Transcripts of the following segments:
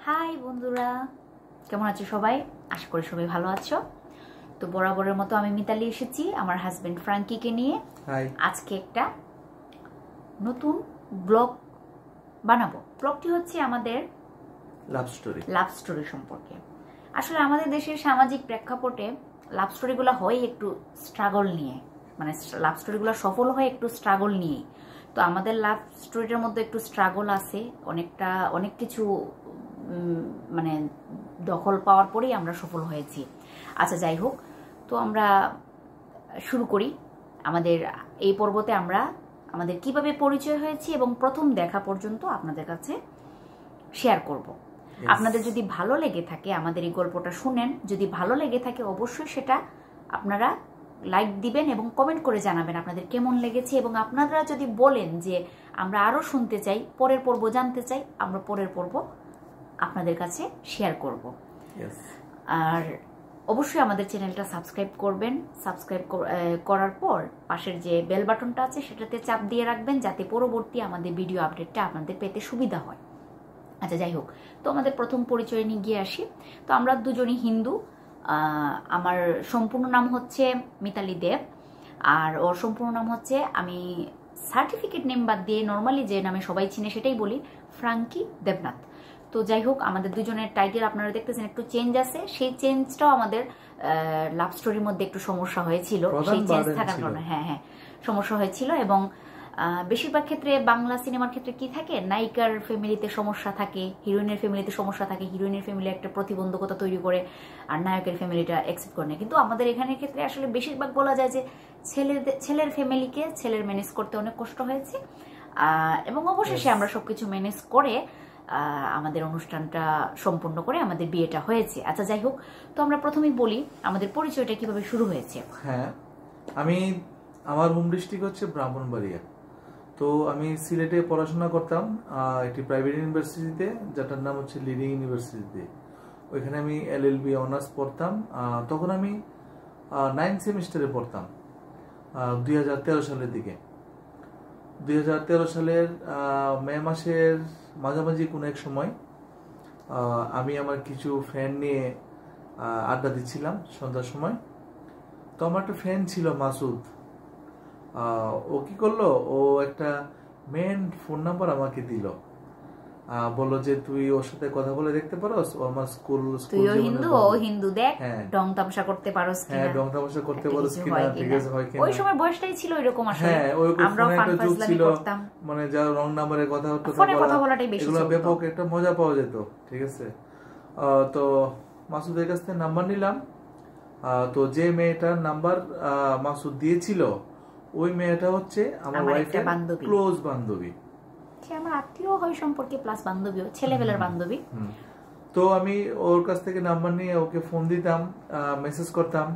High বন্ধুরা, কেমন আছো সবাই? আশা করি সবাই ভালো আছো। তো বরাবরের মতো আমি মিতালি এসেছি আমার হাজবেন্ড ফ্রাঙ্কিকে নিয়ে। আজকে একটা নতুন ব্লগ বানাবো। ব্লগটি হচ্ছে আমাদের লাভ স্টোরি সম্পর্কে। আসলে আমাদের দেশের সামাজিক প্রেক্ষাপটে লাভ স্টোরিগুলো হয় একটু স্ট্রাগল নিয়ে, মানে লাভ স্টোরিগুলো সফল হয় একটু স্ট্রাগল নিয়ে। তো আমাদের লাভ স্টোরিটার মধ্যে একটু স্ট্রাগল আছে, অনেক কিছু মানে দখল পাওয়ার পরেই আমরা সফল হয়েছি। আচ্ছা, যাই হোক, তো আমরা শুরু করি। আমাদের এই পর্বতে আমরা আমাদের কিভাবে পরিচয় হয়েছি এবং প্রথম দেখা পর্যন্ত আপনাদের কাছে শেয়ার করব। আপনাদের যদি ভালো লেগে থাকে, আমাদের এই গল্পটা শুনেন, যদি ভালো লেগে থাকে অবশ্যই সেটা আপনারা লাইক দিবেন এবং কমেন্ট করে জানাবেন আপনাদের কেমন লেগেছে। এবং আপনারা যদি বলেন যে আমরা আরও শুনতে চাই, পরের পর্ব জানতে চাই, আমরা পরের পর্ব আপনাদের কাছে শেয়ার করব। আর অবশ্যই আমাদের চ্যানেলটা সাবস্ক্রাইব করবেন। সাবস্ক্রাইব করার পর পাশের যে বেল বাটনটা আছে সেটাতে চাপ দিয়ে রাখবেন, যাতে পরবর্তী আমাদের ভিডিও আপডেটটা আপনাদের পেতে সুবিধা হয়। আচ্ছা, যাই হোক, তো আমাদের প্রথম পরিচয় নিয়ে গিয়ে আসি। তো আমরা দুজনই হিন্দু। আমার সম্পূর্ণ নাম হচ্ছে মিতালি দেব, আর ওর সম্পূর্ণ নাম হচ্ছে, আমি সার্টিফিকেট নেম বাদ দিয়ে নর্মালি যে নামে সবাই চিনে সেটাই বলি, ফ্রাঙ্কি দেবনাথ। তো যাই হোক, আমাদের দুজনের টাইটেল আপনারা দেখতেছেন একটু চেঞ্জ আছে। সেই চেঞ্জটাও আমাদের লাভ স্টোরির মধ্যে একটু সমস্যা হয়েছিল। সেই চেঞ্জ থাকার কারণে হ্যাঁ সমস্যা হয়েছিল। এবং বেশিরভাগ ক্ষেত্রে বাংলা সিনেমার ক্ষেত্রে কি থাকে, নায়িকার ফ্যামিলিতে সমস্যা থাকে, হিরোইনের ফ্যামিলিতে সমস্যা থাকে, হিরোইনের ফ্যামিলি একটা প্রতিবন্ধকতা তৈরি করে আর নায়কের ফ্যামিলিটা অ্যাকসেপ্ট করে না। কিন্তু আমাদের এখানের ক্ষেত্রে আসলে বেশিরভাগ বলা যায় যে ছেলের ফ্যামিলিকে ছেলের ম্যানেজ করতে অনেক কষ্ট হয়েছে, এবং অবশেষে আমরা সবকিছু ম্যানেজ করে আমাদের অনুষ্ঠানটা সম্পূর্ণ করে আমাদের বিয়েটা হয়েছে। আচ্ছা, যাই হোক, তো আমরা প্রথমেই বলি আমাদের পরিচয়টা কিভাবে শুরু হয়েছে। হ্যাঁ, আমার হোম ডিস্ট্রিক্ট হচ্ছে ব্রাহ্মণবাড়িয়া। তো আমি সিলেটে পড়াশোনা করতাম একটি প্রাইভেট ইউনিভার্সিটিতে, যেটার নাম হচ্ছে লিডিং ইউনিভার্সিটিতে। ওইখানে আমি LLB অনার্স পড়তাম। তখন আমি 9 সেমিস্টারে পড়তাম 2013 সালের দিকে। 2013 সালের মে মাসের মাঝামাঝি কোনো এক সময় আমি আমার কিছু ফ্রেন্ড নিয়ে আড্ডা দিচ্ছিলাম সন্ধ্যার সময়। তো আমার একটা ফ্রেন্ড ছিল মাসুদ। ও কি করলো, ও একটা মেন ফোন নাম্বার আমাকে দিল, বললো যে তুই ওর সাথে কথা বলে দেখতে পারোস। ও আমার স্কুল হিন্দু দেখ, ডং তামাশা করতে পারোস কিনা। হ্যাঁ, ডং তামাশা করতে পারোস কিনা, ঠিক আছে, হয় কিনা। ওই সময় বয়সটাই ছিল এরকম আসলে। হ্যাঁ, ওই ফোনে একটা যুগ ছিল, মানে যা রং নাম্বারে কথা হতো, ফোনে কথা বলাটাই বেশি ছিল, এগুলো ব্যাপক একটা মজা পাওয়া যেত, ঠিক আছে। তো মাসুদের কাছ থেকে নাম্বার নিলাম। তো যে মেয়েটার নাম্বার মাসুদ দিয়েছিল, ওই মেয়েটা হচ্ছে আমার ওয়াইফের ক্লোজ বান্ধবী, সে আমার আত্মীয় হয় সম্পর্কে, প্লাস বান্ধবীও, ছেলেবেলার বান্ধবী। তো আমি ওর কাছ থেকে নাম্বার নিয়ে ওকে ফোন দিতাম, মেসেজ করতাম,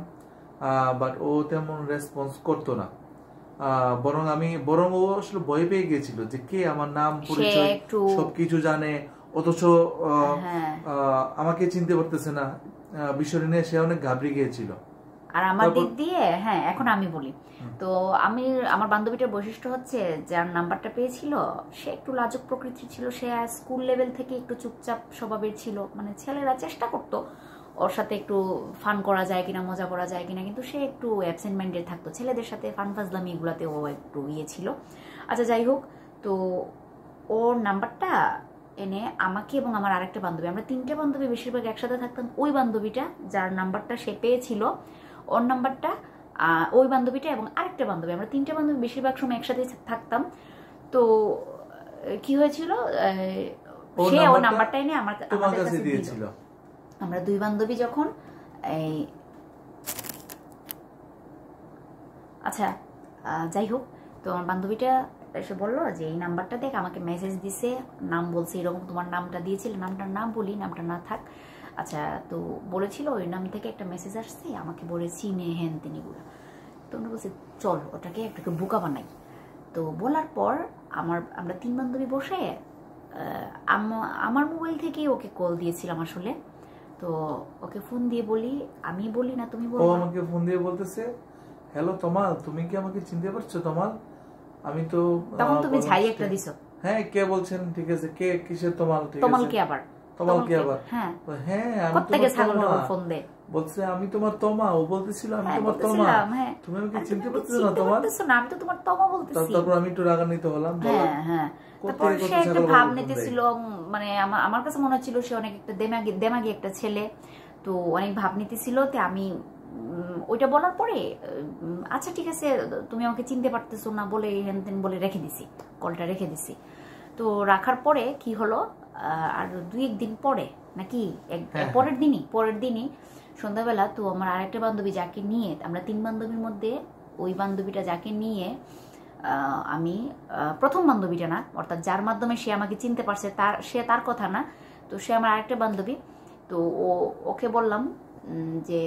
বাট ও তেমন রেসপন্স করতো না। বরং ও আসলে ভয় পেয়ে গিয়েছিল যে কে আমার নাম পরিচয় সবকিছু জানে, অথচ আমাকে চিনতে পারতেছে না। বিষয় নিয়ে সে অনেক ঘাবড়ে গিয়েছিল। আর আমার দিক দিয়ে, হ্যাঁ, এখন আমি বলি। তো আমার বান্ধবীটার বৈশিষ্ট্য হচ্ছে, যার নাম্বারটা পেয়েছিল সে একটু লাজুক প্রকৃতির ছিল। সে স্কুল লেভেল থেকে একটু চুপচাপ স্বভাবের ছিল, মানে ছেলেরা চেষ্টা করতো ওর সাথে একটু ফান করা যায় কিনা, মজা করা যায় কিনা, কিন্তু সে একটু অ্যাবসেন্ট মাইন্ডেড থাকতো। ছেলেদের সাথে ফান ফাজলামি এগুলাতে ও একটু ছিল। আচ্ছা, যাই হোক, তো ওর নাম্বারটা এনে আমাকে এবং আমার আরেকটা বান্ধবী, আমরা 3টে বান্ধবী বেশিরভাগ একসাথে থাকতাম। ওই বান্ধবীটা যার নাম্বারটা সে পেয়েছিল, ওর নাম্বারটা, ওই বান্ধবীটা এবং আরেকটা বান্ধবী, আমরা 3টে বান্ধবী বেশিরভাগ সময় একসাথে থাকতাম। তো কি হয়েছিল, সে ওর নাম্বারটা এনে আমাদের কাছে দিয়েছিল। আমরা 2 বান্ধবী যখন আচ্ছা, যাই হোক, তো আমার বান্ধবীটা এসে বললো যে এই নাম্বারটা দেখ, আমাকে মেসেজ দিছে, নাম বলছে এরকম, তোমার নামটা দিয়েছিল, নামটা না বলি, নামটা না থাক। আচ্ছা, তো বলেছিল ওই নাম থেকে একটা মেসেজ আসছে, আমাকে বলে চিনে হেন তিনিগুলো। তো আমরা বলছি চল ওটাকে একটাকে বোকা বানাই। তো বলার পর আমরা 3 বান্ধবী বসে আমার মোবাইল থেকেই ওকে কল দিয়েছিলাম আসলে। তো ওকে ফোন দিয়ে বলি, আমি বলি না তুমি বলো। ও আমাকে ফোন দিয়ে বলতেছে, হ্যালো তমাল, তুমি কি আমাকে চিনতে পারছো তমাল? আমি তো, তখন তুমি ঝাই একটা দিছো। হ্যাঁ, কে বলছেন? ঠিক আছে, কে, কিসের তমাল? ঠিক আছে, তমাল কে আবার? তমাল কি আবার? হ্যাঁ হ্যাঁ আমি প্রত্যেককে ছাগলটা ফোন দে বলছে আমি তোমার তমা, ও বলতেছিল আমি তোমার তমা, তুমি আমাকে চিনতে পারছো না? তোমার আমি তো তোমার তমা বলতেছি। তারপর আমি একটু রাগান্বিত হলাম। হ্যাঁ হ্যাঁ, তারপর সে একটা ভাব নিতেছিল, মানে আমার কাছে মনে হচ্ছিল সে অনেক একটা দেমাগি একটা ছেলে, তো অনেক ভাব নিতেছিল। তো আমি ওইটা বলার পরে আচ্ছা ঠিক আছে তুমি আমাকে চিনতে পারতেছো না বলে হেন তেন বলে রেখে দিছি, কলটা রেখে দিছি। তো রাখার পরে কি হলো, আর 2-1 দিন পরে নাকি পরের দিনই সন্ধ্যাবেলা তো আমার আরেকটা বান্ধবী যাকে নিয়ে, আমরা 3 বান্ধবীর মধ্যে ওই বান্ধবীটা যাকে নিয়ে আমি প্রথম বান্ধবীটা না, অর্থাৎ যার মাধ্যমে সে আমাকে চিনতে পারছে তার কথা না, তো সে আমার আরেকটা বান্ধবী। তো ওকে বললাম যে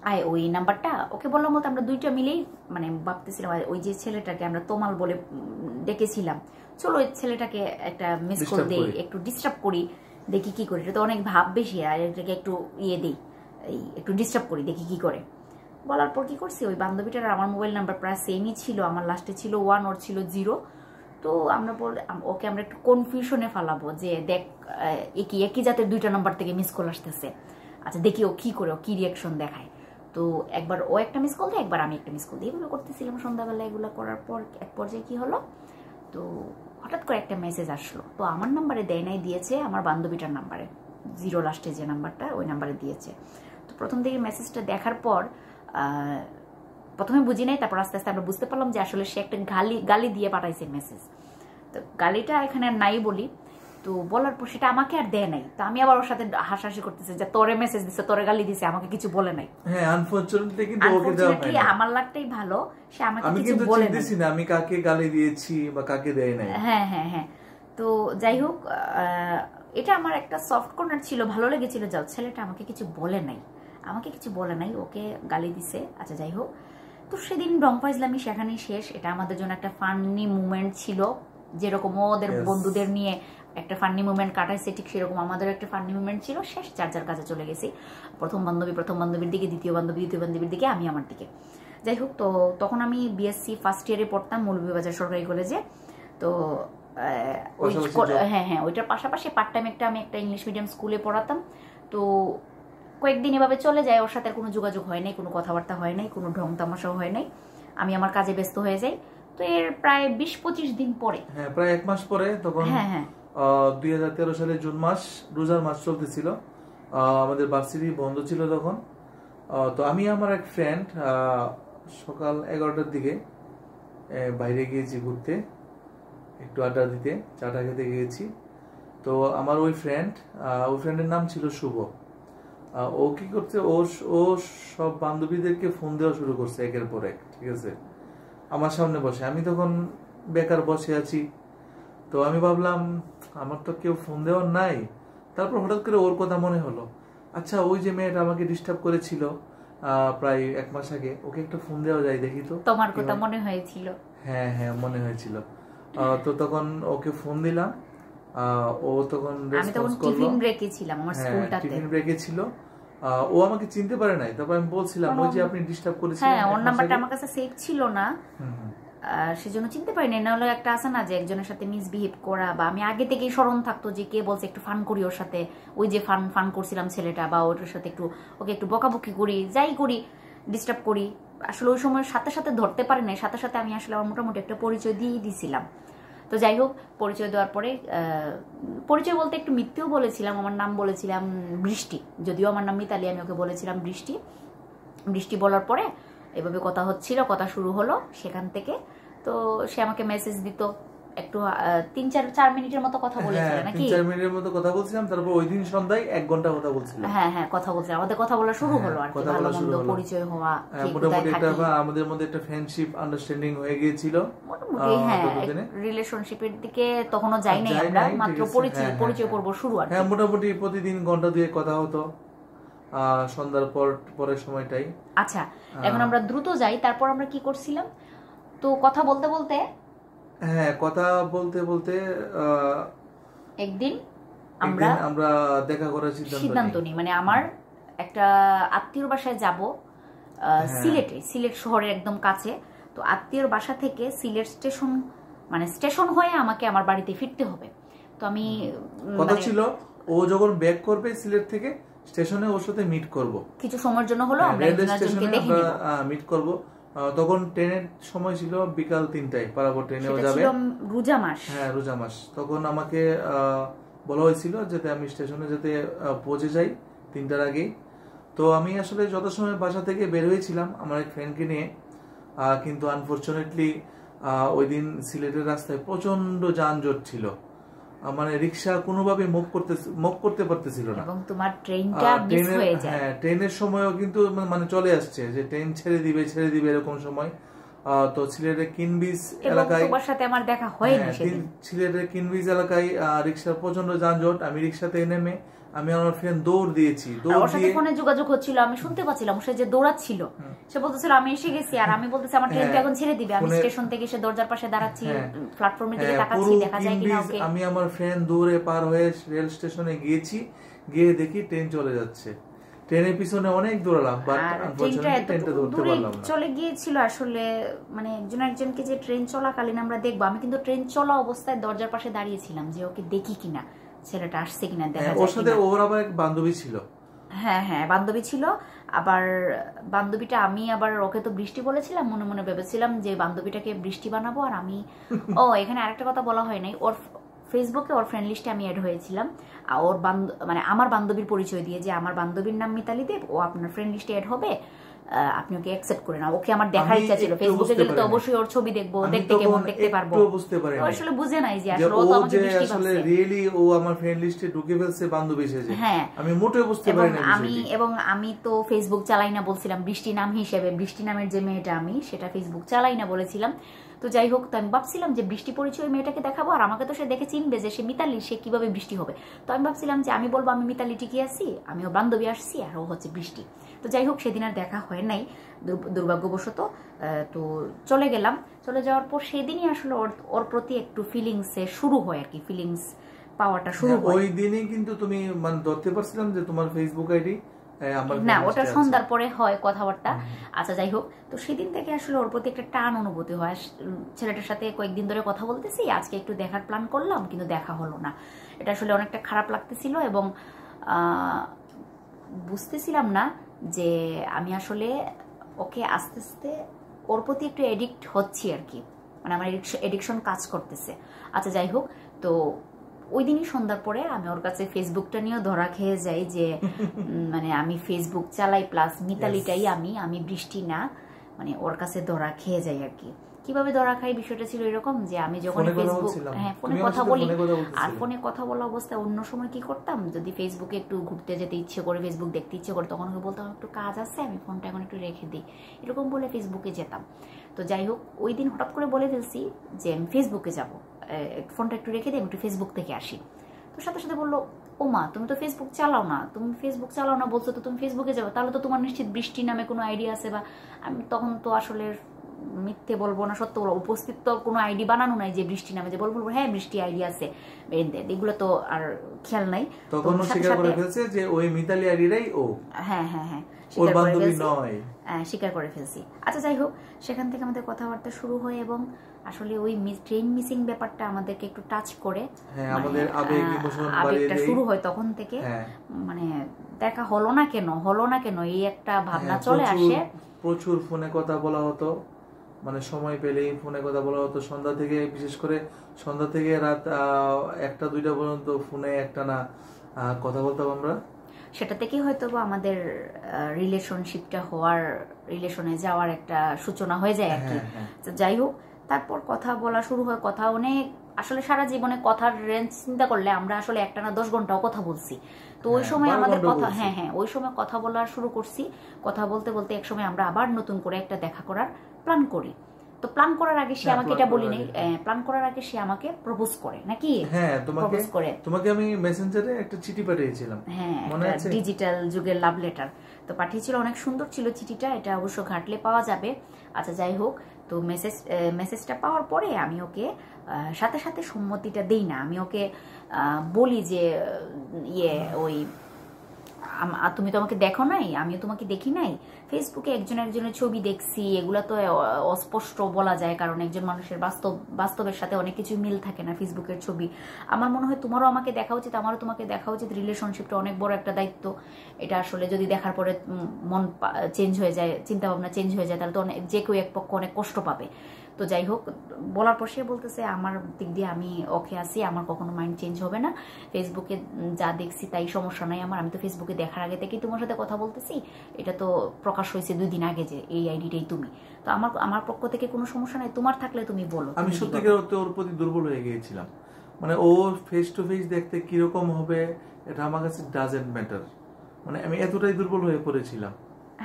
আয় ওই নাম্বারটা, ওকে বললাম বলতে আমরা 2টা মিলেই মানে ভাবতেছিলাম ওই যে ছেলেটাকে আমরা তমাল বলে ডেকেছিলাম, চলো ওই ছেলেটাকে একটা মিস কল দেই, একটু ডিস্টার্ব করি, দেখি কি করি। এটা তো অনেক ভাব বেশি, আর এটাকে একটু দিই, একটু ডিস্টার্ব করি, দেখি কি করে। বলার পর কি করছি, ওই বান্ধবীটার আমার মোবাইল নাম্বার প্রায় সেমই ছিল, আমার লাস্টে ছিল 1, ওর ছিল 0। তো আমরা ওকে আমরা একটু কনফিউশনে ফালাবো যে দেখ একই জাতের 2টা নাম্বার থেকে মিস কল আসতেছে, আচ্ছা দেখি ও কি করে, ও কি রিয়াকশন দেখায়। তো একবার ও একটা মিস কল দেয়, একবার আমি একটা মিস কল দিই, এগুলো করতেছিলাম সন্ধ্যাবেলা। এগুলো করার পর এক পর্যায়ে কি হলো, তো হঠাৎ করে একটা মেসেজ আসলো, তো আমার নাম্বারে দেয় নাই, দিয়েছে আমার বান্ধবীটার নাম্বারে, 0 লাস্টে যে নাম্বারটা ওই নাম্বারে দিয়েছে। তো প্রথম থেকে মেসেজটা দেখার পর প্রথমে বুঝি নাই, তারপর আস্তে আস্তে আমরা বুঝতে পারলাম যে আসলে সে একটা গালি দিয়ে পাঠাইছে মেসেজ। তো গালিটা এখানে নাই বলি, তো বলার পর সেটা আমাকে আর দেয় নাই, তো আমি আবার ওর সাথে হাসাহাসি করতেছি যে তোরে মেসেজ দিছে, তোরে গালি দিছে, আমাকে কিছু বলে নাই। হ্যাঁ আনফরচুনেটলি কিন্তু ওকে দেওয়া হয়নি। আমার লাগটাই ভালো, সে আমাকে কিছু বলে নাই। আমি কিন্তু চিন্তিছি না আমি কাকে গালি দিয়েছি বা কাকে দেই নাই। হ্যাঁ হ্যাঁ হ্যাঁ, তো যাই হোক এটা আমার একটা সফট কর্নার ছিল, ভালো লেগেছিল, যাও ছেলেটা আমাকে কিছু বলে নাই, ওকে গালি দিছে। আচ্ছা যাই হোক, তো সেদিন রং ফাইজলামি সেখানেই শেষ। এটা আমাদের জন্য একটা ফানি মুভমেন্ট ছিল, যেরকম ওদের বন্ধুদের নিয়ে একটা ফানি মুভমেন্ট কাটাইছে, ঠিক সেরকম আমাদের একটা ফানি মুভমেন্ট ছিল। শেষ, যার কাছে চলে গেছি, প্রথম বান্ধবীর দিকে, দ্বিতীয় বান্ধবীর দিকে, আমি আমার দিকে। যাই হোক, তো তখন আমি বিএসসি ফার্স্ট ইয়ারে পড়তাম মৌলভীবাজার সরকারি কলেজে। তো হ্যাঁ ওইটার পাশাপাশি পার্ট টাইম আমি একটা ইংলিশ মিডিয়াম স্কুলে পড়াতাম। তো কয়েকদিন এভাবে চলে যায়, ওর সাথে কোনো যোগাযোগ হয় নাই, কোনো কথাবার্তা হয় নাই, কোনো ঢং তামাশাও হয় নাই, আমি আমার কাজে ব্যস্ত হয়ে যাই। তো এর প্রায় 20-25 দিন পরে, হ্যাঁ প্রায় 1 মাস পরে, তখন 2013 সালে জুন মাস, রোজার মাস চলতেছিল, আমাদের ভার্সিটি বন্ধ ছিল তখন। তো আমি আমার এক ফ্রেন্ড সকাল 11টার দিকে বাইরে গিয়েছি ঘুরতে, একটু আড্ডা দিতে, চাটা খেতে গিয়েছি। তো আমার ওই ফ্রেন্ডের নাম ছিল শুভ। ও কি করছে, ও সব বান্ধবীদেরকে ফোন দেওয়া শুরু করছে একের পর এক, ঠিক আছে, আমার সামনে বসে। আমি তখন বেকার বসে আছি, তো আমি ভাবলাম আমার তো কেউ ফোন দেওয়ার নাই। তারপর হঠাৎ করে ওর কথা মনে হলো, আচ্ছা ওই যে মেয়েটা আমাকে ডিস্টার্ব করেছিল প্রায় 1 মাস আগে, ওকে একটা ফোন দেওয়া যায় দেখি তো। তোমার কথা মনে হয়েছিল? হ্যাঁ হ্যাঁ মনে হয়েছিল। তো তখন ওকে ফোন দিলাম, ও তখন রেসপন্স করলো। টিফিন ব্রেকে ছিলাম, আমার স্কুলটাতে টিফিন ব্রেকে ছিল। ও আমাকে চিনতে পারে নাই, তারপর আমি বলছিলাম ওই যে আপনি ডিস্টার্ব করেছিলেন। হ্যাঁ, ওর নাম্বারটা আমার কাছে সেভ ছিল না, সেজন্য চিনতে পারিনি। না হলে একটা আছে না যে একজনের সাথে মিসবিহেভ করা, বা আমি আগে থেকেই স্মরণ থাকতো যে কে বলছে একটু ফান করি ওর সাথে, ওই যে ফান করছিলাম ছেলেটা, বা ওটার সাথে ওকে একটু বকাবকি করি, যাই করি, ডিস্টার্ব করি। আসলে ওই সময় সাথে সাথে ধরতে পারি না, সাথে সাথে আমি আসলে আমার মোটামুটি একটা পরিচয় দিয়ে দিয়েছিলাম। তো যাই হোক, পরিচয় দেওয়ার পরে পরিচয় বলতে একটু মিথ্যেও বলেছিলাম, আমার নাম বলেছিলাম বৃষ্টি, যদিও আমার নাম মিতালি, আমি ওকে বলেছিলাম বৃষ্টি বলার পরে এভাবে কথা হচ্ছিল, কথা শুরু হলো সেখান থেকে। তো সে আমাকে মেসেজ দিত, একটু 3-4 মিনিটের মতো কথা বলেছিলাম নাকি, 3-4 মিনিটের মতো কথা বলছিলাম। তারপর ওই দিন সন্ধ্যায় 1 ঘন্টা কথা বলছিলাম। হ্যাঁ কথা বলছিলাম, আমাদের কথা বলা শুরু হলো, আর কি ভালো মন্দ পরিচয় হওয়া, মোটামুটি একটা আমাদের মধ্যে একটা ফ্রেন্ডশিপ আন্ডারস্ট্যান্ডিং হয়ে গিয়েছিল। মোটামুটি হ্যাঁ, রিলেশনশিপের দিকে তখনও যাই নাই আমরা, মাত্র পরিচয় পর্ব শুরু। আর হ্যাঁ মোটামুটি প্রতিদিন ঘন্টা 2 কথা হতো সন্ধ্যার পরের সময়টাই। আচ্ছা, এখন আমরা দ্রুত যাই, তারপর আমরা কি করছিলাম, তো কথা বলতে বলতে একদিন আমরা দেখা করার সিদ্ধান্ত নিই। মানে আমার একটা আত্মীয়র বাসায় যাব, সিলেট শহরের একদম কাছে। তো আত্মীয়র বাসা থেকে সিলেট স্টেশন হয়ে আমাকে আমার বাড়িতে ফিরতে হবে। তো আমি কথা ছিল ও যখন ব্যাক করবে সিলেট থেকে স্টেশনে ওর সাথে মিট করব, কিছু সময়ের জন্য হলো আমরা একজনকে দেখে নিব, মিট করব। তখন ট্রেনের সময় ছিল বিকাল 3টায়, পারাবো ট্রেনেও যাবে, রোজা মাস, হ্যাঁ রোজা মাস। তখন আমাকে বলা হয়েছিল যাতে আমি স্টেশনে যাতে পৌঁছে যাই 3টার আগেই। তো আমি আসলে যথাসময় বাসা থেকে বের হয়েছিলাম আমার এক ফ্রেন্ডকে নিয়ে, কিন্তু আনফরচুনেটলি ওই দিন সিলেটের রাস্তায় প্রচন্ড যানজট ছিল, মানে রিক্সা কোনোভাবে মুভ করতে পারতেছিল না, এবং তোমার ট্রেনটা মিস হয়ে যায়। হ্যাঁ, ট্রেনের সময়ও কিন্তু মানে চলে আসছে যে ট্রেন ছেড়ে দিবে এরকম সময়। তো সিলেটের কিনবিজ এলাকায় তোমার সাথে আমার দেখা হয়নি সেদিন। সিলেটের কিনবিজ এলাকায় রিক্সার প্রচন্ড যানজট। আমি রিক্সাতে নেমে আমি আমার ফ্রেন্ড দৌড় দিয়েছি, ওর সাথে ফোনে যোগাযোগ হচ্ছিল, আমি শুনতে পাচ্ছিলাম সে যে দৌড়াচ্ছিল, সে বলতেছিল আমি এসে গেছি, আর আমি বলতেছি আমার ট্রেন এখন ছেড়ে দিবে। আমি স্টেশন থেকে এসে দরজার পাশে দাঁড়াচ্ছি, প্ল্যাটফর্মের দিকে তাকাচ্ছি, দেখা যায় কিনা ওকে। আমি আমার ফ্রেন্ড দৌড়ে পার হয়ে রেল স্টেশনে গিয়েছি, গিয়ে দেখি ট্রেন চলে যাচ্ছে। ট্রেনের পিছনে অনেক দৌড়ালাম, বাট আনফরচুনেটলি ট্রেনটা ধরতে পারলাম না। চলে গিয়েছিল আসলে, মানে একজনকে যে ট্রেন চলাকালীন আমরা দেখবো, আমি কিন্তু ট্রেন চলা অবস্থায় দরজার পাশে দাঁড়িয়েছিলাম যে ওকে দেখি কিনা, ছেলেটা আসছে কিনা দেখা যায়। ওর সাথে ওর আবার এক বান্ধবী ছিল, হ্যাঁ হ্যাঁ বান্ধবী ছিল। আবার বান্ধবীটা, আমি আবার ওকে তো বৃষ্টি বলেছিলাম, মনে মনে ভেবেছিলাম যে বান্ধবীটাকে বৃষ্টি বানাবো। আর আমি এখানে আরেকটা কথা বলা হয় নাই, ওর ফেসবুকে ওর ফ্রেন্ড লিস্টে আমি অ্যাড হয়েছিলাম, ওর মানে আমার বান্ধবীর পরিচয় দিয়ে, যে আমার বান্ধবীর নাম মিতালি দেব, ও আপনার ফ্রেন্ড লিস্টে অ্যাড হবে, আপনি ওকে অ্যাকসেপ্ট করে নাও। ওকে আমার দেখার ইচ্ছা ছিল, ফেসবুকে গেলে তো অবশ্যই ওর ছবি দেখবো, দেখতে কেমন দেখতে পারবো। আসলে বুঝে নাই যে আসলে ও তো আমাকে বৃষ্টি ভাবছে, রিয়েলি ও আমার ফ্রেন্ড লিস্টে ঢুকে ফেলছে বান্ধবী সেজে। হ্যাঁ, আমি মোটেও বুঝতে পারি না। আমি তো ফেসবুক চালাই না বলছিলাম, বৃষ্টি নাম হিসেবে, বৃষ্টি নামের যে মেয়েটা আমি সেটা ফেসবুক চালাই না বলেছিলাম। তো যাই হোক, তো আমি ভাবছিলাম যে বৃষ্টি পরিচয় মেয়েটাকে দেখাবো, আর আমাকে তো সে দেখে চিনবে যে সে মিতালি, সে কিভাবে বৃষ্টি হবে। তো আমি ভাবছিলাম যে আমি বলবো আমি মিতালি টিকে আছি, আমি ওর বান্ধবী আসছি, আর ও হচ্ছে বৃষ্টি। তো যাই হোক, সেদিন আর দেখা হয় নাই দুর্ভাগ্যবশত। তো চলে গেলাম, চলে যাওয়ার পর সেদিনই আসলে ওর প্রতি একটু ফিলিংসে শুরু হয় আর কি, ফিলিংস পাওয়াটা শুরু হয়। ওই দিনই কিন্তু তুমি মানে ধরতে পারছিলাম যে তোমার ফেসবুক আইডি না, ওটা সন্ধ্যার পরে হয় কথাবার্তা। আচ্ছা যাই হোক, তো সেদিন থেকে আসলে ওর প্রতি একটা টান অনুভূতি হয়। ছেলেটার সাথে কয়েকদিন ধরে কথা বলতেছি, আজকে একটু দেখার প্ল্যান করলাম, কিন্তু দেখা হলো না। এটা আসলে অনেকটা খারাপ লাগতেছিল, এবং বুঝতেছিলাম না যে আমি আসলে ওকে আস্তে আস্তে ওর প্রতি একটু এডিক্ট হচ্ছি আর কি, মানে আমার এডিকশন কাজ করতেছে। আচ্ছা যাই হোক, তো ওই দিনই সন্ধ্যার পরে আমি ওর কাছে ফেসবুকটা নিয়েও ধরা খেয়ে যাই যে মানে আমি ফেসবুক চালাই প্লাস মিতালিটাই আমি বৃষ্টি না, মানে ওর কাছে ধরা খেয়ে যাই আর কি। কিভাবে ধরা খাই বিষয়টা ছিল এরকম যে আমি যখন ফেসবুক, হ্যাঁ ফোনে কথা বলি, আর ফোনে কথা বলা অবস্থায় অন্য সময় কি করতাম, যদি ফেসবুকে একটু ঘুরতে যেতে ইচ্ছে করে, ফেসবুক দেখতে ইচ্ছে করে, তখন ওকে বলতাম একটু কাজ আছে, আমি ফোনটা এখন একটু রেখে দিই, এরকম বলে ফেসবুকে যেতাম। তো যাই হোক, ওই দিন হঠাৎ করে বলে ফেলছি যে আমি ফেসবুকে যাবো, ফোনটা একটু রেখে দিই, আমি একটু ফেসবুক থেকে আসি। তো সাথে সাথে বললো, ও মা তুমি তো ফেসবুক চালাও না, বলছো তো তুমি ফেসবুকে যাবো, তাহলে তো তোমার নিশ্চিত বৃষ্টি নামে কোনো আইডিয়া আছে। বা আমি তখন তো আসলে মিথ্যে বলবো না, সত্য বলবো, উপস্থিত তো কোনো আইডি বানানো নাই যে বৃষ্টি নামে, যে বলবো হ্যাঁ বৃষ্টি আইডি আছে, এগুলো তো আর খেয়াল নাই। তখন স্বীকার করে ফেলছে যে ওই মিতালি আইডিটাই ও, হ্যাঁ হ্যাঁ হ্যাঁ স্বীকার করে ফেলছি। আচ্ছা যাই হোক, সেখান থেকে আমাদের কথাবার্তা শুরু হয়, এবং আসলে ওই ট্রেন মিসিং ব্যাপারটা আমাদেরকে একটু টাচ করে, আবেগটা শুরু হয় তখন থেকে। মানে দেখা হলো না কেন এই একটা ভাবনা চলে আসে। প্রচুর ফোনে কথা বলা হতো, মানে সময় পেলেই ফোনে কথা বলা হতো, সন্ধ্যা থেকে, বিশেষ করে সন্ধ্যা থেকে রাত 1টা-2টা পর্যন্ত ফোনে একটানা কথা বলতাম আমরা। সেটা থেকেই হয়তো আমাদের রিলেশনে যাওয়ার একটা সূচনা হয়ে যায় আর কি। যাই হোক, তারপর কথা বলা শুরু হয়, কথা অনেক, আসলে সারা জীবনে কথার রেঞ্জ চিন্তা করলে আমরা আসলে একটানা 10 ঘন্টাও কথা বলছি। তো ওই সময় আমাদের কথা, ওই সময় কথা বলা শুরু করছি, কথা বলতে বলতে এক সময় আমরা আবার নতুন করে একটা দেখা করার প্ল্যান করি। তো প্ল্যান করার আগে সে আমাকে এটা বলিনি, প্ল্যান করার আগে সে আমাকে প্রপোজ করে নাকি। হ্যাঁ, তোমাকে আমি মেসেঞ্জারে একটা চিঠি পাঠিয়েছিলাম, হ্যাঁ মনে আছে, ডিজিটাল যুগের লাভ লেটার। তো পাঠিয়েছিল, অনেক সুন্দর ছিল চিঠিটা, এটা অবশ্য ঘাটলে পাওয়া যাবে। আচ্ছা যাই হোক, তো মেসেজটা পাওয়ার পরে আমি ওকে সাথে সাথে সম্মতিটা দেই না, আমি ওকে বলি যে ওই তুমি তো আমাকে দেখো নাই, আমিও তোমাকে দেখি নাই। ফেসবুকে একজনের ছবি দেখছি, এগুলা তো অস্পষ্ট বলা যায়, কারণ একজন মানুষের বাস্তবের সাথে অনেক কিছু মিল থাকে না ফেসবুকের ছবি। আমার মনে হয় তোমারও আমাকে দেখা উচিত, আমারও তোমাকে দেখা উচিত। রিলেশনশিপটা অনেক বড় একটা দায়িত্ব। এটা আসলে যদি দেখার পরে মন চেঞ্জ হয়ে যায়, চিন্তা ভাবনা চেঞ্জ হয়ে যায়, তাহলে তো যে কেউ এক পক্ষ অনেক কষ্ট পাবে। তো যাই হোক, বলার পর সে বলতেছে আমার দিক দিয়ে আমি ওকে আছি, আমার কখনো মাইন্ড চেঞ্জ হবে না, ফেসবুকে যা দেখছি তাই সমস্যা নাই আমার, আমি তো ফেসবুকে দেখার আগে থেকেই তোমার সাথে কথা বলতেছি, এটা তো প্রকাশ হয়েছে 2 দিন আগে যে এই আইডিটাই তুমি, তো আমার পক্ষ থেকে কোনো সমস্যা নাই, তোমার থাকলে তুমি বলো। আমি সত্যিকার অর্থে ওর প্রতি দুর্বল হয়ে গিয়েছিলাম, মানে ও ফেস টু ফেস দেখতে কিরকম হবে এটা আমার কাছে ডাজেন্ট ম্যাটার, মানে আমি এতটাই দুর্বল হয়ে পড়েছিলাম।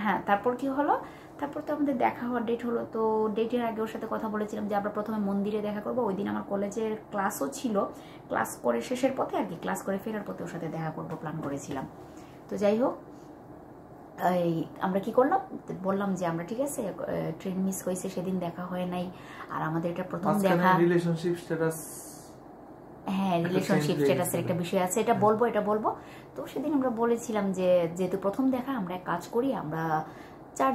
হ্যাঁ, তারপর কি হলো? তারপর তো আমাদের দেখা হওয়ার ডেট হলো। তো ডেটের আগে ওর সাথে কথা বলেছিলাম যে আমরা প্রথমে মন্দিরে দেখা করবো। ওই দিন আমার কলেজের ক্লাসও ছিল, ক্লাস করে শেষের পথে আর কি, ক্লাস করে ফেরার পথে ওর সাথে দেখা করবো প্ল্যান করেছিলাম। তো যাই হোক, এই আমরা কি করলাম, বললাম যে আমরা ঠিক আছে, ট্রেন মিস হয়েছে, সেদিন দেখা হয় নাই, আর আমাদের এটা প্রথম দেখা। রিলেশনশিপ স্ট্যাটাস, হ্যাঁ, রিলেশনশিপ স্ট্যাটাসের একটা বিষয় আছে, এটা বলবো। তো সেদিন আমরা বলেছিলাম যে যেহেতু প্রথম দেখা, আমরা এক কাজ করি, আমরা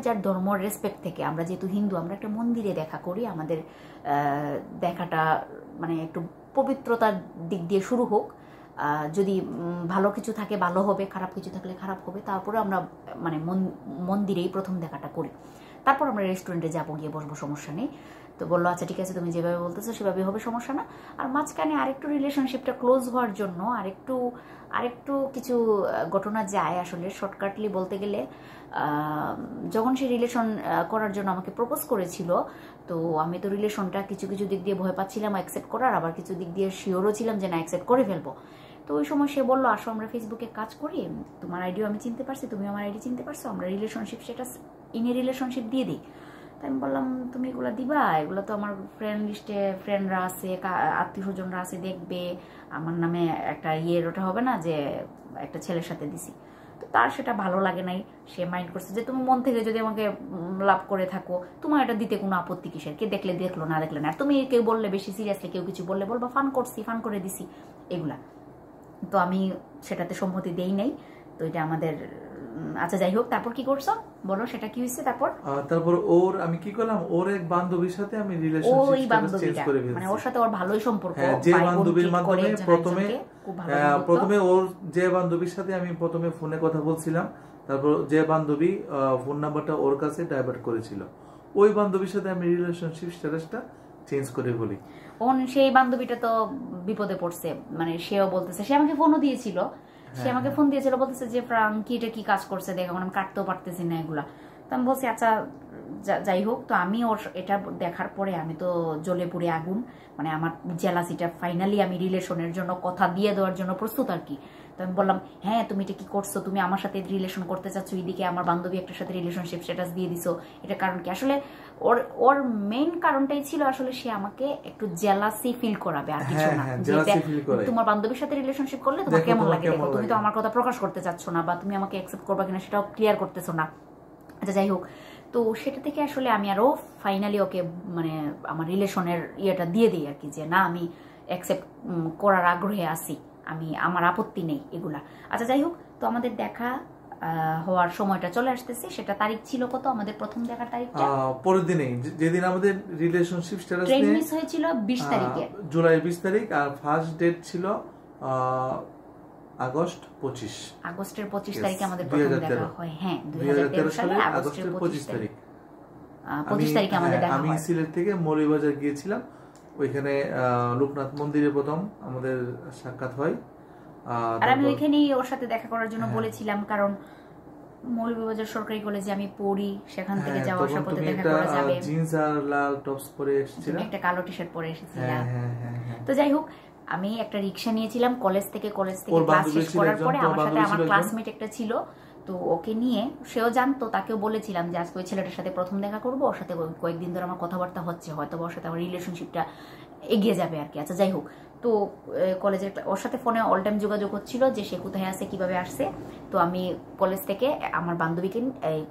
যার ধর্ম রেসপেক্ট থেকে, আমরা যেহেতু হিন্দু, আমরা একটা মন্দিরে দেখা করি, আমাদের দেখাটা মানে একটু পবিত্রতার দিক দিয়ে শুরু হোক, যদি ভালো কিছু থাকে ভালো হবে, খারাপ কিছু থাকলে খারাপ হবে, তারপরে আমরা মানে মন্দিরেই প্রথম দেখাটা করি, তারপর আমরা রেস্টুরেন্টে যাবো, গিয়ে বসবো, সমস্যা নেই। তো বললো আচ্ছা ঠিক আছে, তুমি যেভাবে বলতেছো সেভাবে হবে, সমস্যা না। আর মাঝখানে আরেকটু রিলেশনশিপটা ক্লোজ হওয়ার জন্য আরেকটু কিছু ঘটনা যায় আসলে, শর্টকাটলি বলতে গেলে। যখন সে রিলেশন করার জন্য আমাকে প্রপোজ করেছিল, তো আমি তো রিলেশনটা কিছু দিক দিয়ে ভয় পাচ্ছিলাম অ্যাকসেপ্ট করার, আবার কিছু দিক দিয়ে শিওরও ছিলাম যে না, অ্যাকসেপ্ট করে ফেলবো। তো ওই সময় সে বললো আসো আমরা ফেসবুকে কাজ করি, তোমার আইডিও আমি চিনতে পারছি, তুমি আমার আইডি চিনতে পারছো, আমরা রিলেশনশিপ স্ট্যাটাস ইনে রিলেশনশিপ দিয়ে দিই। তাই আমি বললাম তুমি এগুলো দিবা, এগুলো তো আমার ফ্রেন্ড লিস্টে ফ্রেন্ডরা আছে, আত্মীয় স্বজনরা আছে, দেখবে আমার নামে একটা ওটা হবে না যে একটা ছেলের সাথে দিছি। তো তার সেটা ভালো লাগে নাই, সে মাইন্ড করছে যে তুমি মন থেকে যদি আমাকে লাভ করে থাকো, তোমার এটা দিতে কোনো আপত্তি কিসের, কে দেখলে দেখলো, না দেখলে না, আর তুমি কেউ বললে বেশি সিরিয়াসলি কেউ কিছু বললে বলবা ফান করছি, ফান করে দিছি, এগুলা। তো আমি সেটাতে সম্মতি দেই নাই। তো এটা আমাদের, আচ্ছা যাই হোক, তারপর কি করছো বলো, সেটা কি হয়েছে? তারপর ওর আমি কি করলাম, ওর এক বান্ধবীর সাথে আমি রিলেশনশিপ চেঞ্জ করে ফেলছি, মানে ওর সাথে ওর ভালোই সম্পর্ক, যে বান্ধবীর মাধ্যমে প্রথমে ওর যে বান্ধবীর সাথে আমি প্রথমে ফোনে কথা বলছিলাম, তারপর যে বান্ধবী ফোন নাম্বারটা ওর কাছে ডাইভার্ট করেছিল, ওই বান্ধবীর সাথে আমি রিলেশনশিপ স্ট্যাটাসটা চেঞ্জ করে বলি। সেই বান্ধবীটা তো বিপদে পড়ছে, মানে সেও বলতেছে, সে আমাকে ফোনও দিয়েছিল, বলতেছে যে ফ্রাঙ্কি এটা কি কাজ করছে দেখো, আমি কাটতেও পারতেছি না এগুলা। তো আমি বলছি আচ্ছা যাই হোক। তো আমি ওর এটা দেখার পরে আমি তো জ্বলে পুড়ে আগুন, মানে আমার জেলাসিটা ফাইনালি আমি রিলেশনের জন্য কথা দিয়ে দেওয়ার জন্য প্রস্তুত আর কি। তো আমি বললাম হ্যাঁ তুমি এটা কি করছো, তুমি আমার সাথে রিলেশন করতে চাচ্ছ, এদিকে আমার বান্ধবী একটার সাথে রিলেশনশিপ স্ট্যাটাস দিয়ে দিছো, এটা কারণ কি? আসলে ওর মেইন কারণটাই ছিল আসলে সে আমাকে একটু জেলাসি ফিল করাবে, আর কিছু না। তোমার বান্ধবীর সাথে রিলেশনশিপ করলে তোমার কেমন লাগে দেখো, তুমি তো আমার কথা প্রকাশ করতে চাচ্ছ না, বা তুমি আমাকে অ্যাকসেপ্ট করবা কিনা সেটাও ক্লিয়ার করতেছো না। আচ্ছা যাই হোক, তো সেটা থেকে আসলে আমি আরো ফাইনালি ওকে মানে আমার রিলেশনের ইয়েটা দিয়ে দিই আর কি, যে না আমি অ্যাকসেপ্ট করার আগ্রহে আছি, আমার আপত্তি নেই এগুলা। আচ্ছা যাই হোক, তো আমাদের দেখা হওয়ার সময়টা চলে আসতেছে। সেটা তারিখ ছিল কত, আমাদের প্রথম দেখার তারিখটা পরের দিনেই, যেদিন আমাদের রিলেশনশিপ স্ট্যাটাস ট্রেন মিস হয়েছিল 20 তারিখে, জুলাই 20 তারিখ, আর ফার্স্ট ডেট ছিল আগস্টের 25 তারিখে আমাদের প্রথম দেখা হয়। হ্যাঁ 2013 সালে আগস্টের 25 তারিখ, 25 তারিখে আমাদের দেখা হয়। আমি সিলেট থেকে মৌলভীবাজার গিয়েছিলাম, ওইখানে লোকনাথ মন্দিরে প্রথম আমাদের সাক্ষাৎ হয়। আর আমি ওইখানেই ওর সাথে দেখা করার জন্য বলেছিলাম, কারণ মৌলভীবাজার সরকারি কলেজে আমি পড়ি, সেখান থেকে যাওয়া আসার পথে দেখা করা যাবে। জিন্স আর লাল টপস পরে এসেছিলাম, একটা কালো টি-শার্ট পরে এসেছিলাম। তো যাই হোক, আমি একটা রিক্সা নিয়েছিলাম কলেজ থেকে ক্লাস শেষ করার পরে। আমার সাথে আমার ক্লাসমেট একটা ছিল, তো ওকে নিয়ে, সেও জানতো, তাকেও বলেছিলাম যে আজকে ওই ছেলেটার সাথে প্রথম দেখা করবো, ওর সাথে কয়েকদিন ধরে আমার কথাবার্তা হচ্ছে, হয়তো ওর সাথে আমার রিলেশনশিপটা এগিয়ে যাবে আর কি। আচ্ছা যাই হোক, তো কলেজের ওর সাথে ফোনে অল টাইম যোগাযোগ হচ্ছিল যে সে কোথায় আছে, কিভাবে আসছে। তো আমি কলেজ থেকে আমার বান্ধবীকে,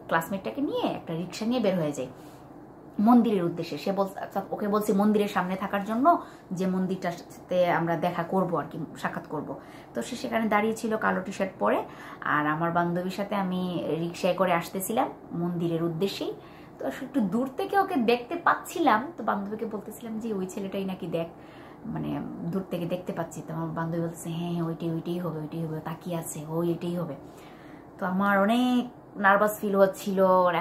ক্লাসমেটটাকে নিয়ে একটা রিক্সা নিয়ে বের হয়ে যাই। মন্দিরের উদ্দেশ্যে। সে ওকে বলছে মন্দিরের সামনে থাকার জন্য, যে মন্দিরটাতে আমরা দেখা করব আর কি, সাক্ষাৎ করব। তো সে সেখানে দাঁড়িয়ে ছিল কালো টি শার্ট পরে, আর আমার বান্ধবীর সাথে আমি রিক্সায় করে আসতেছিলাম মন্দিরের উদ্দেশ্যেই। তো একটু দূর থেকে ওকে দেখতে পাচ্ছিলাম, তো বান্ধবীকে বলতেছিলাম যে ওই ছেলেটাই নাকি দেখ, মানে দূর থেকে দেখতে পাচ্ছি। তো আমার বান্ধবী বলতেছে হ্যাঁ হ্যাঁ ওইটাই হবে, তাকিয়ে আছে, এটাই হবে। তো আমার অনেক নার্ভাস ফিল হচ্ছিল, মানে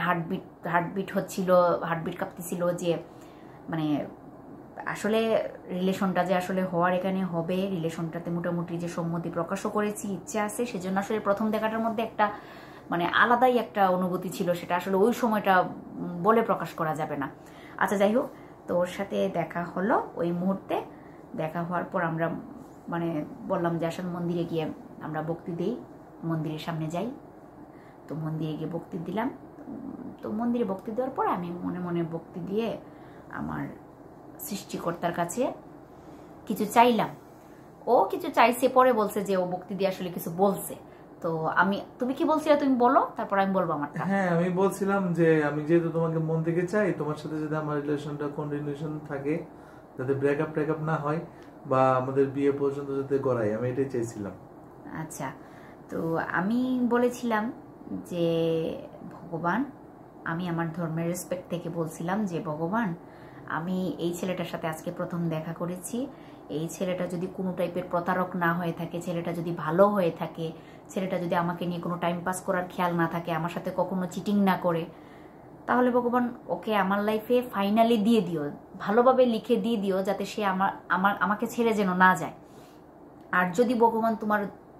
হার্টবিট হচ্ছিল, হার্টবিট কাঁপতেছিল, যে মানে আসলে রিলেশনটা যে আসলে হওয়ার এখানে হবে, রিলেশনটাতে মোটামুটি যে সম্মতি প্রকাশও করেছি, ইচ্ছা আছে, সেজন্য আসলে প্রথম দেখাটার মধ্যে একটা মানে আলাদাই একটা অনুভূতি ছিল, সেটা আসলে ওই সময়টা বলে প্রকাশ করা যাবে না। আচ্ছা যাই হোক, তো ওর সাথে দেখা হলো। ওই মুহূর্তে দেখা হওয়ার পর আমরা মানে বললাম যে আসলে মন্দিরে গিয়ে আমরা ভক্তি দিই, মন্দিরের সামনে যাই। তো মন্দিরে গিয়ে ভক্তি দিলাম। তো মন্দিরে ভক্তি দেওয়ার পর আমি মনে মনে ভক্তি দিয়ে আমার সৃষ্টিকর্তার কাছে কিছু চাইলাম। ও কিছু চাইছে, পরে বলছে যে ও ভক্তি দিয়ে আসলে কিছু বলছে। তো তুমি কি বলছিলে তুমি বলো, তারপর আমি বলবো আমারটা। হ্যাঁ, আমি বলছিলাম যে আমি যেহেতু তোমাকে মন থেকে চাই, তোমার সাথে যদি আমার রিলেশনটা কন্টিনিউশন থাকে, যাতে ব্রেকআপ না হয়, বা আমাদের বিয়ে পর্যন্ত যাতে গড়াই, আমি এটাই চাইছিলাম। আচ্ছা, তো আমি বলেছিলাম যে ভগবান, আমি আমার ধর্মের রেসপেক্ট থেকে বলছিলাম যে ভগবান, আমি এই ছেলেটার সাথে আজকে প্রথম দেখা করেছি, এই ছেলেটা যদি কোনো টাইপের প্রতারক না হয়ে থাকে, ছেলেটা যদি ভালো হয়ে থাকে, ছেলেটা যদি আমাকে নিয়ে কোনো টাইম পাস করার খেয়াল না থাকে, আমার সাথে কখনো চিটিং না করে, তাহলে ভগবান ওকে আমার লাইফে ফাইনালি দিয়ে দিও, ভালোভাবে লিখে দিয়ে দিও, যাতে সে আমাকে ছেড়ে যেন না যায়। আর যদি ভগবান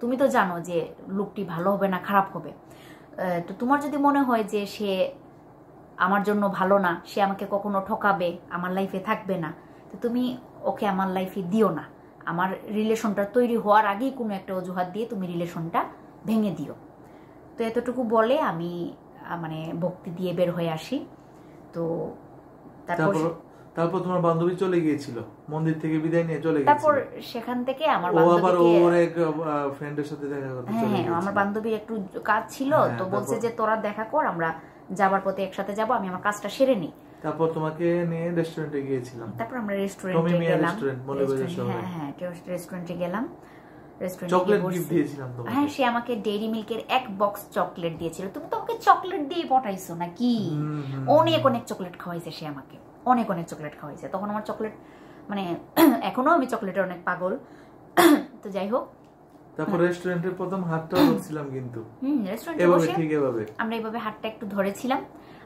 তুমি তো জানো যে লোকটি ভালো হবে না খারাপ হবে, তো তোমার যদি মনে হয় যে সে আমার জন্য ভালো না, সে আমাকে কখনো ঠকাবে, আমার লাইফে থাকবে না, তো তুমি ওকে আমার লাইফে দিও না। আমার রিলেশনটা তৈরি হওয়ার আগেই কোনো একটা অজুহাত দিয়ে তুমি রিলেশনটা ভেঙে দিও। তো এতটুকু বলে আমি মানে ভক্তি দিয়ে বের হয়ে আসি। তো তারপর তোমার বান্ধবী চলে গিয়েছিল, মন্দির থেকে বিদায় নিয়ে চলে গিয়েছিল। তারপর সেখান থেকে আমার ফ্রেন্ডের সাথে দেখা করতে চলে গিয়েছিল। আমার বান্ধবীর একটু কাজ ছিল, তো বলছে যে তোরা দেখা কর, আমরা যাবার পথে একসাথে যাব, আমি আমার কাজটা সেরে নিই। তারপর তোমাকে নিয়ে রেস্টুরেন্টে গিয়েছিলাম। তারপর আমরা রেস্টুরেন্টে গেলাম। হ্যাঁ, রেস্টুরেন্টে গেলাম। চকলেট গিফট দিয়েছিলাম তোমাকে। হ্যাঁ, সে আমাকে ডেইরি মিল্কের 1 বক্স চকলেট দিয়েছিল। তুমি তো আমাকে চকলেট দিয়ে পটাইছো নাকি? অনেক চকলেট খাওয়াইছে সে আমাকে, অনেক চকলেট খাওয়াইছে। তখন আমার চকলেট মানে এখনো আমি চকলেটের অনেক পাগল। তো যাই হোক, তারপর রেস্টুরেন্টের প্রথম হাতটা ধরছিলাম, কিন্তু রেস্টুরেন্টে বসে আমরা এইভাবে হাতটা একটু ধরেছিলাম।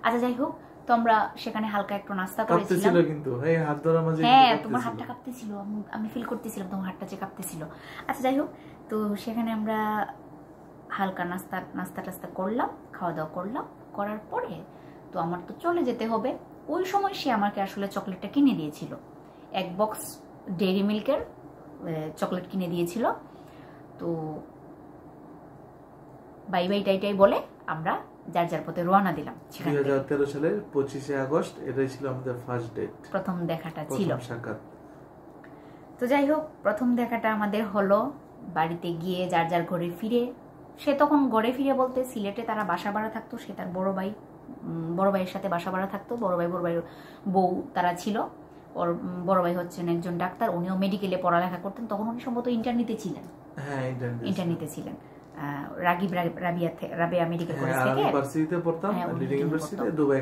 আচ্ছা যাই হোক, তো আমরা সেখানে হালকা একটু নাস্তা করেছিলাম। কিন্তু এই হাত ধরার মাঝে হ্যাঁ, তোমার হাতটা কাঁপতেছিল, আমি ফিল করতেছিলাম তোমার হাতটা যে কাঁপতেছিল। আচ্ছা যাই হোক, তো সেখানে আমরা হালকা নাস্তা করলাম, খাওয়া দাওয়া করলাম। করার পরে তো আমার তো চলে যেতে হবে। ওই সময় সে আমাকে আসলে চকলেটটা কিনে দিয়েছিল, 1 বক্স ডেইরি মিল্কের চকলেট কিনে দিয়েছিল। তো বাই বাই টাইটাই বলে আমরা যার যার পথে রওনা দিলাম। 2013 সালের 25 আগস্ট, এটাই ছিল আমাদের ফার্স্ট ডেট, প্রথম দেখাটা ছিল। সাক্ষাৎ। তো যাই হোক, প্রথম দেখাটা আমাদের হলো। বাড়িতে গিয়ে যার যার ঘরে ফিরে, সে তখন ঘরে ফিরে বলতে সিলেটে তারা বাসা ভাড়া থাকতো, সে তার বড় ভাইয়ের সাথে বাসা ভাড়া থাকতো। বড় ভাইয়ের বউ তারা ছিল। ওর বড় ভাই হচ্ছেন একজন ডাক্তার, উনিও মেডিকেলে পড়ালেখা করতেন। তখন উনি সম্ভবত ইন্টারনিতে ছিলেন। হ্যাঁ, ইন্টারনিতে ছিলেন। রাবিয়া মেডিকেল কলেজ থেকে ইউনিভার্সিটিতে পড়তাম, লিডিং ইউনিভার্সিটিতে দুবাই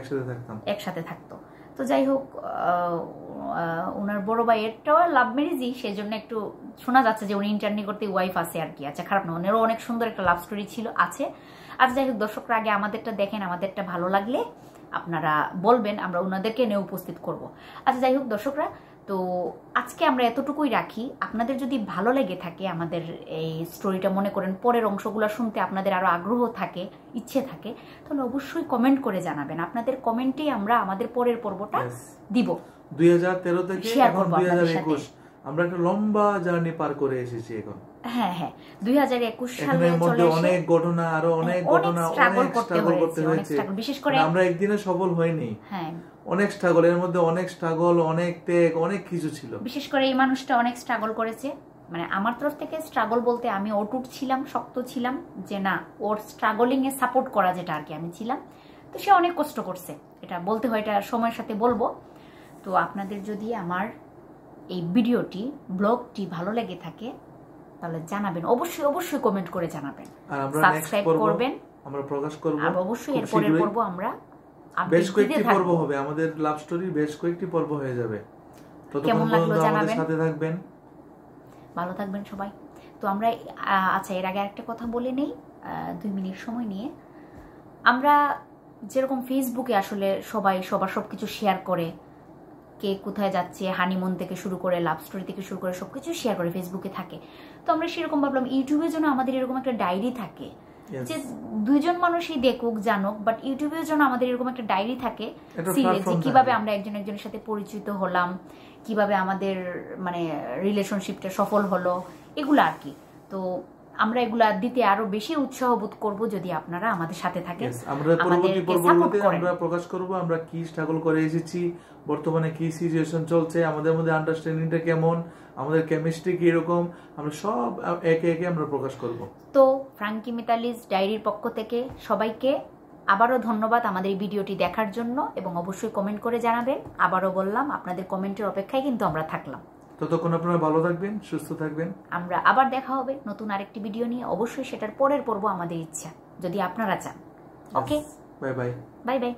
একসাথে থাকতাম। তো যাই হোক, ওনার বড় ভাইয়েরটাও লাভ ম্যারেজই, সেজন্য একটু শোনা যাচ্ছে যে উনি ইন্টারনি করতে ওয়াইফ আছে আর কি। আচ্ছা, খারাপ না, ওনারও অনেক সুন্দর একটা লাভ স্টোরি ছিল আছে। আচ্ছা যাই হোক, দর্শকরা আগে আমাদেরটা দেখেন, আমাদেরটা ভালো লাগলে আপনারা বলবেন, আমরা ওনাদেরকে নিয়ে উপস্থিত করব। আচ্ছা যাই হোক দর্শকরা, তো আজকে আমরা এতটুকুই রাখি। আপনাদের যদি ভালো লেগে থাকে আমাদের এই স্টোরিটা, মনে করেন পরের অংশগুলো শুনতে আপনাদের আরো আগ্রহ থাকে, ইচ্ছে থাকে, তাহলে অবশ্যই কমেন্ট করে জানাবেন। আপনাদের কমেন্টেই আমরা আমাদের পরের পর্বটা দিব। 2013 থেকে এখন 2021 আমরা একটা লম্বা জার্নি পার করে এসেছি এখন। হ্যাঁ, 2021 সালের মধ্যে অনেক ঘটনা, আরো অনেক ঘটনা, স্ট্রাগল করতে হয়েছে, বিশেষ করে আমরা একদিনে সফল হইনি। হ্যাঁ, অনেক স্ট্রাগল, এর মধ্যে অনেক স্ট্রাগল, অনেক ত্যাগ, অনেক কিছু ছিল। বিশেষ করে এই মানুষটা অনেক স্ট্রাগল করেছে। মানে আমার তরফ থেকে স্ট্রাগল বলতে আমি অটুট ছিলাম, শক্ত ছিলাম, যে না, ওর স্ট্রাগলিং এ সাপোর্ট করা যেটা আর কি আমি ছিলাম। তো সে অনেক কষ্ট করছে, এটা বলতে হয়, এটা সময়ের সাথে বলবো। তো আপনাদের যদি আমার এই ভিডিওটি ব্লগটি ভালো লেগে থাকে তাহলে জানাবেন, অবশ্যই অবশ্যই কমেন্ট করে জানাবেন, সাবস্ক্রাইব করবেন, আমরা প্রকাশ করব। আর অবশ্যই এর পরের পর্ব আমরা বেশ কয়েকটি পর্ব হবে, আমাদের লাভ স্টোরি বেশ কয়েকটি পর্ব হয়ে যাবে। কেমন লাগলো জানাবেন, সাথে থাকবেন, ভালো থাকবেন সবাই। তো আমরা আচ্ছা, এর আগে একটা কথা বলে নেই, 2 মিনিট সময় নিয়ে। আমরা যেরকম ফেসবুকে আসলে সবাই সবার সবকিছু শেয়ার করে, কে কোথায় যাচ্ছে, হানিমুন থেকে শুরু করে লাভ স্টোরি থেকে শুরু করে সবকিছু শেয়ার করে ফেসবুকে থাকে। তো আমরা সেরকম ভাবলাম ইউটিউবের জন্য আমাদের এরকম একটা ডায়েরি থাকে, যে 2 জন মানুষই দেখুক জানুক, বাট ইউটিউবের জন্য আমাদের এরকম একটা ডায়েরি থাকে যে কিভাবে আমরা একজন একজনের সাথে পরিচিত হলাম, কিভাবে আমাদের মানে রিলেশনশিপটা সফল হলো, এগুলো আর কি। তো আমরা এগুলা দিতে আরো বেশি উৎসাহ বোধ করব যদি আপনারা আমাদের সাথে থাকেন। আমরা পরবর্তী পর্বগুলোতে আমরা প্রকাশ করব আমরা কি স্ট্রাগল করে এসেছি, বর্তমানে কি সিচুয়েশন চলছে, আমাদের মধ্যে আন্ডারস্ট্যান্ডিংটা কেমন, আমাদের কেমিস্ট্রি কি রকম, আমরা সব একে একে আমরা প্রকাশ করব। তো ফ্রাঙ্কি মিতালিস ডায়েরির পক্ষ থেকে সবাইকে আবারও ধন্যবাদ আমাদের এই ভিডিওটি দেখার জন্য, এবং অবশ্যই কমেন্ট করে জানাবেন। আবারও বললাম, আপনাদের কমেন্টের অপেক্ষায় কিন্তু আমরা থাকলাম। ততক্ষণ আপনারা ভালো থাকবেন, সুস্থ থাকবেন। আমরা আবার দেখা হবে নতুন আরেকটি ভিডিও নিয়ে, অবশ্যই সেটার পরের পর্ব আমাদের ইচ্ছা, যদি আপনারা চান। ওকে, বাই বাই। Bye bye.